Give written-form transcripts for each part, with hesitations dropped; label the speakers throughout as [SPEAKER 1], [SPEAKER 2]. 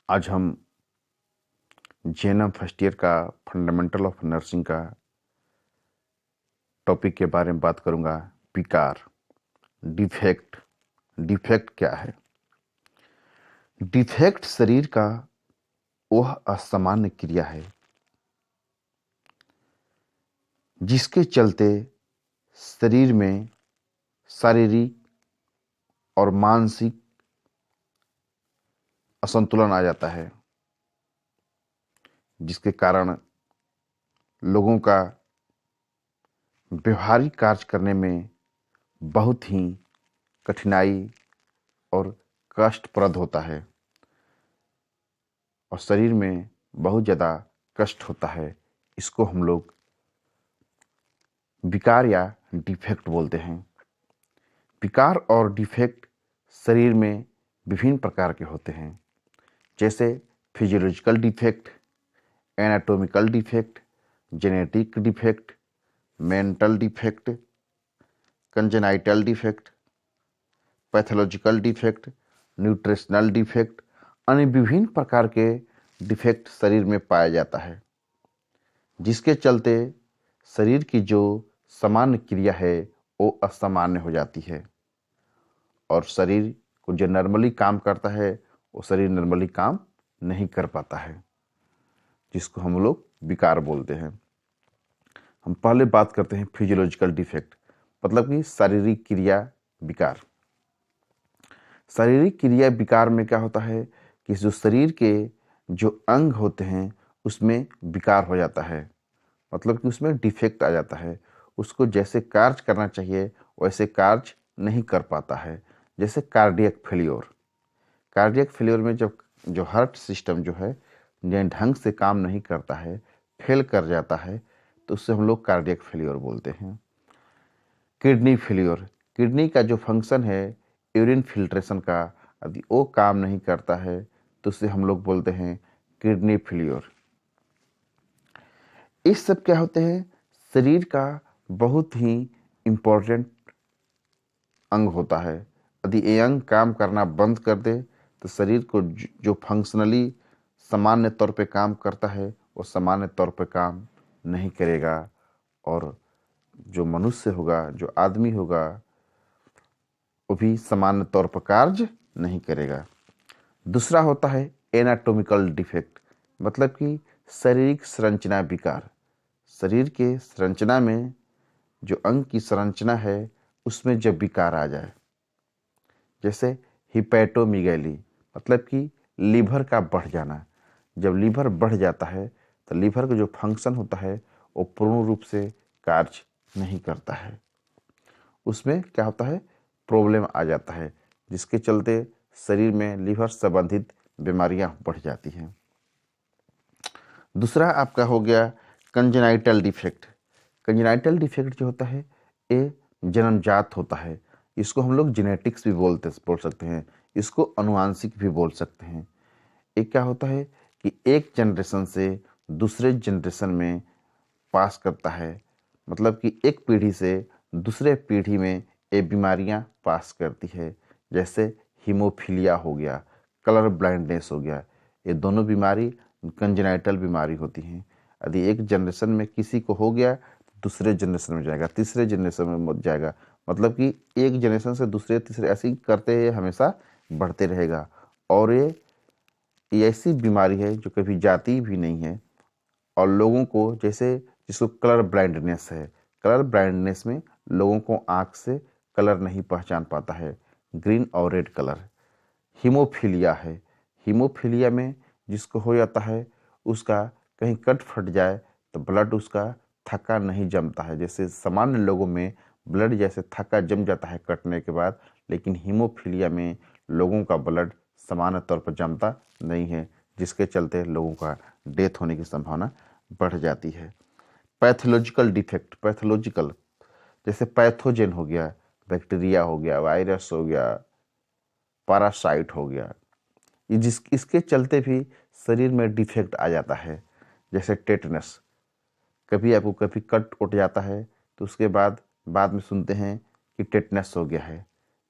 [SPEAKER 1] आज हम JNM first year का फंडामेंटल ऑफ नर्सिंग का टॉपिक के बारे में बात करूंगा। विकार, डिफेक्ट। डिफेक्ट क्या है? डिफेक्ट शरीर का वह असामान्य क्रिया है जिसके चलते शरीर में शारीरिक और मानसिक असंतुलन आ जाता है, जिसके कारण लोगों का व्यवहारिक कार्य करने में बहुत ही कठिनाई और कष्टप्रद होता है और शरीर में बहुत ज़्यादा कष्ट होता है। इसको हम लोग विकार या डिफेक्ट बोलते हैं। विकार और डिफेक्ट शरीर में विभिन्न प्रकार के होते हैं, जैसे physiological defect, anatomical defect, genetic defect, mental defect, congenital defect, pathological defect, nutritional defect. अन्य विभिन्न प्रकार के डिफेक्ट शरीर में पाया जाता है, जिसके चलते शरीर की जो सामान्य क्रिया है वो असामान्य हो जाती है और शरीर को जो नॉर्मली काम करता है वो शरीर नॉर्मली काम नहीं कर पाता है, जिसको हम लोग विकार बोलते हैं। हम पहले बात करते हैं फिजियोलॉजिकल डिफेक्ट, मतलब कि शारीरिक क्रिया विकार। शारीरिक क्रिया विकार में क्या होता है कि जो शरीर के जो अंग होते हैं उसमें विकार हो जाता है, मतलब कि उसमें डिफेक्ट आ जाता है। उसको जैसे कार्य करना चाहिए वैसे कार्य नहीं कर पाता है। जैसे कार्डियक फेलियर। कार्डियक फेलियर में जब जो हार्ट सिस्टम जो है ढंग से काम नहीं करता है, फेल कर जाता है, तो उससे हम लोग कार्डियक फेलियर बोलते हैं। किडनी फेलियर, किडनी का जो फंक्शन है यूरिन फिल्ट्रेशन का, यदि वो काम नहीं करता है तो उससे हम लोग बोलते हैं किडनी फेलियर। इस सब क्या होते हैं, शरीर का बहुत ही इम्पोर्टेंट अंग होता है। यदि ये अंग काम करना बंद कर दे तो शरीर को जो फंक्शनली सामान्य तौर पे काम करता है वो सामान्य तौर पे काम नहीं करेगा और जो मनुष्य होगा, जो आदमी होगा, वो भी सामान्य तौर पर कार्य नहीं करेगा। दूसरा होता है एनाटॉमिकल डिफेक्ट, मतलब कि शारीरिक संरचना विकार। शरीर के संरचना में जो अंग की संरचना है उसमें जब विकार आ जाए, जैसे हिपैटोमीगैली, मतलब कि लीवर का बढ़ जाना। जब लीवर बढ़ जाता है तो लीवर का जो फंक्शन होता है वो पूर्ण रूप से कार्य नहीं करता है, उसमें क्या होता है, प्रॉब्लम आ जाता है, जिसके चलते शरीर में लीवर संबंधित बीमारियां बढ़ जाती हैं। दूसरा आपका हो गया कंजेनाइटल डिफेक्ट। कंजेनाइटल डिफेक्ट जो होता है ये जन्मजात होता है। इसको हम लोग जेनेटिक्स भी बोल सकते हैं, इसको अनुवांशिक भी बोल सकते हैं। ये क्या होता है कि एक जनरेशन से दूसरे जनरेशन में पास करता है, मतलब कि एक पीढ़ी से दूसरे पीढ़ी में ये बीमारियां पास करती है। जैसे हीमोफीलिया हो गया, कलर ब्लाइंडनेस हो गया, ये दोनों बीमारी कंजेनाइटल बीमारी होती हैं। यदि एक जनरेशन में किसी को हो गया तो दूसरे जनरेशन में जाएगा, तीसरे जनरेशन में मत जाएगा, मतलब कि एक जनरेशन से दूसरे तीसरे ऐसे ही करते हुए हमेशा बढ़ते रहेगा। और ये ऐसी बीमारी है जो कभी जाती भी नहीं है और लोगों को, जैसे जिसको कलर ब्लाइंडनेस है, कलर ब्लाइंडनेस में लोगों को आँख से कलर नहीं पहचान पाता है, ग्रीन और रेड कलर। हीमोफीलिया है, हीमोफीलिया में जिसको हो जाता है उसका कहीं कट फट जाए तो ब्लड उसका थक्का नहीं जमता है। जैसे सामान्य लोगों में ब्लड जैसे थक्का जम जाता है कटने के बाद, लेकिन हीमोफीलिया में लोगों का ब्लड सामान्य तौर पर जमता नहीं है, जिसके चलते लोगों का डेथ होने की संभावना बढ़ जाती है। पैथोलॉजिकल डिफेक्ट, पैथोलॉजिकल जैसे पैथोजेन हो गया, बैक्टीरिया हो गया, वायरस हो गया, पैरासाइट हो गया, ये इसके चलते भी शरीर में डिफेक्ट आ जाता है। जैसे टेटनस, कभी आपको कभी कट उठ जाता है तो उसके बाद में सुनते हैं कि टेटनस हो गया है।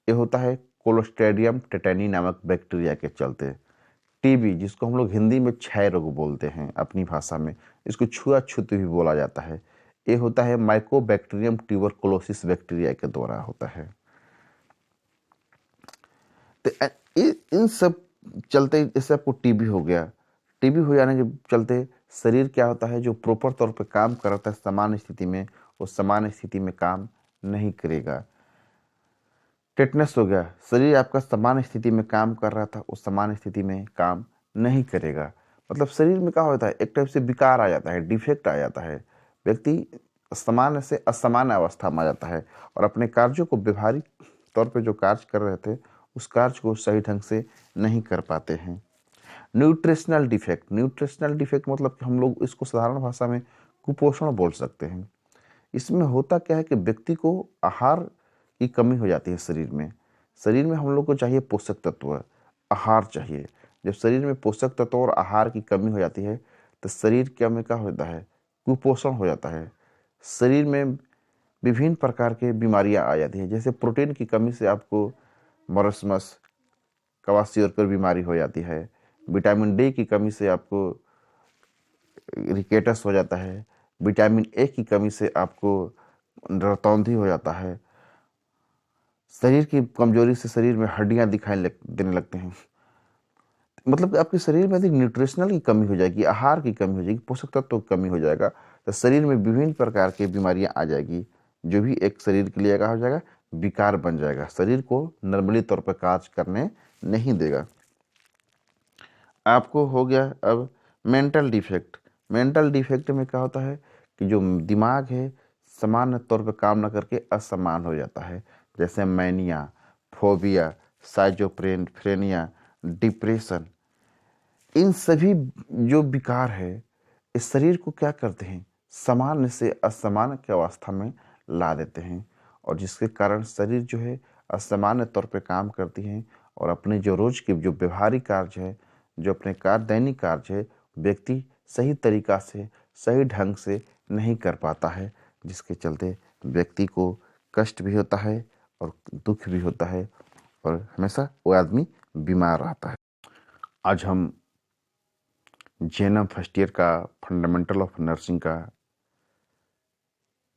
[SPEAKER 1] ये होता है कोलोस्ट्रेडियम टेटानी नामक बैक्टीरिया के चलते। टीबी, जिसको हम लोग हिंदी में क्षय रोग बोलते हैं अपनी भाषा में, इसको छुआछूत भी बोला जाता है। ये होता है माइकोबैक्टीरियम ट्यूबरकुलोसिस बैक्टीरिया के द्वारा होता है। तो इन सब चलते जैसे आपको टीबी हो गया, टीबी हो जाने के चलते शरीर क्या होता है, जो प्रॉपर तौर पे काम कर रहा था सामान्य स्थिति में, वो सामान्य स्थिति में काम नहीं करेगा। टेटनस हो गया, शरीर आपका सामान्य स्थिति में काम कर रहा था, उस सामान्य स्थिति में काम नहीं करेगा। मतलब शरीर में क्या होता है, एक टाइप से विकार आ जाता है, डिफेक्ट आ जाता है, व्यक्ति सामान्य से असामान्य अवस्था में आ जाता है और अपने कार्यों को व्यवहारिक तौर पे जो कार्य कर रहे थे उस कार्य को सही ढंग से नहीं कर पाते हैं। न्यूट्रिशनल डिफेक्ट, न्यूट्रिशनल डिफेक्ट मतलब कि हम लोग इसको साधारण भाषा में कुपोषण बोल सकते हैं। इसमें होता क्या है कि व्यक्ति को आहार की कमी हो जाती है शरीर में। शरीर में हम लोग को चाहिए पोषक तत्व, आहार चाहिए। जब शरीर में पोषक तत्व और आहार की कमी हो जाती है तो शरीर क्या में क्या होता है, कुपोषण हो जाता है। शरीर में विभिन्न प्रकार के बीमारियां आ जाती हैं, जैसे प्रोटीन की कमी से आपको मरसमस, कवासियोर बीमारी हो जाती है। विटामिन डी की कमी से आपको रिकेटस हो जाता है। विटामिन ए की कमी से आपको रतौंधी हो जाता है। शरीर की कमजोरी से शरीर में हड्डियां दिखाई देने लगते हैं। मतलब आपके शरीर में यदि न्यूट्रिशनल की कमी हो जाएगी, आहार की कमी हो जाएगी, पोषक तत्व की कमी हो जाएगा, तो शरीर में विभिन्न प्रकार की बीमारियां आ जाएगी, जो भी एक शरीर के लिए क्या हो जाएगा, विकार बन जाएगा, शरीर को नॉर्मली तौर पर कार्य करने नहीं देगा। आपको हो गया अब मेंटल डिफेक्ट। मेंटल डिफेक्ट में क्या होता है कि जो दिमाग है सामान्य तौर पर काम न करके असमान हो जाता है, जैसे मैनिया, फोबिया, साइजोफ्रेनिया, डिप्रेशन। इन सभी जो विकार है इस शरीर को क्या करते हैं, सामान्य से असामान्य की अवस्था में ला देते हैं, और जिसके कारण शरीर जो है असामान्य तौर पे काम करती है और अपने जो रोज के जो व्यवहारिक कार्य है, जो अपने दैनिक कार्य है, व्यक्ति सही तरीका से सही ढंग से नहीं कर पाता है, जिसके चलते व्यक्ति को कष्ट भी होता है और दुख भी होता है और हमेशा वो आदमी बीमार रहता है। आज हम जेएनएम फर्स्ट ईयर का फंडामेंटल ऑफ नर्सिंग का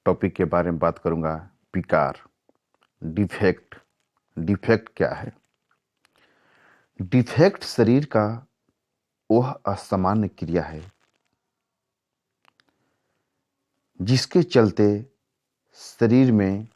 [SPEAKER 1] टॉपिक के बारे में बात करूंगा। विकार, डिफेक्ट। डिफेक्ट क्या है? डिफेक्ट शरीर का वह असामान्य क्रिया है जिसके चलते शरीर में